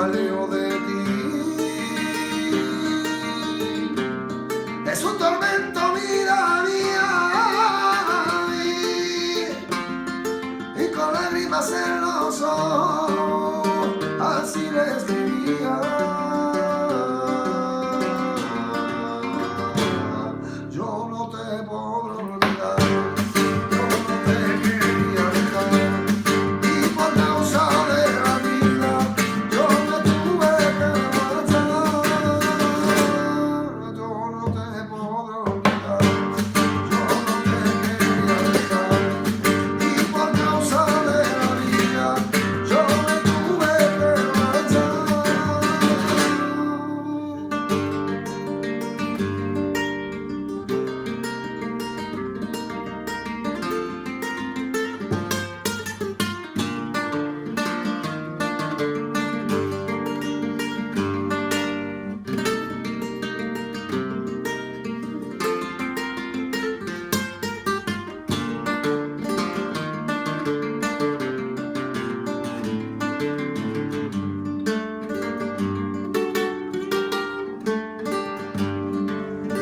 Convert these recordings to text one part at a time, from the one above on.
jaleo de ti. Es un tormento, vida mía, y con lágrimas en los ojos, así le escribía. Yo no te podré olvidar, yo no te quería dejar, y por causa de la vida yo me tuve que marchar. Yo no te podré olvidar, yo no te quería dejar, y por causa de la vida yo me tuve que marchar.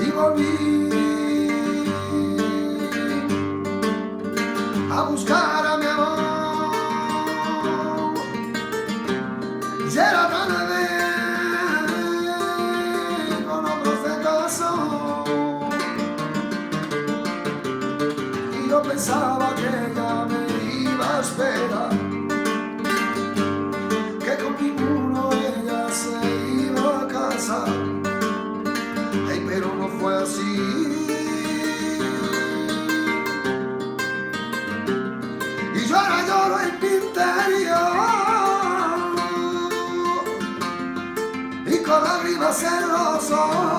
Y volví a buscar a mi amor, y era tarde, con otros se casó, y yo pensaba que ella me iba a esperar, que con ninguno ella se iba a casar. Hey, pero no fue así. Y yo ahora lloro en mi interior, y con lágrimas en los ojos,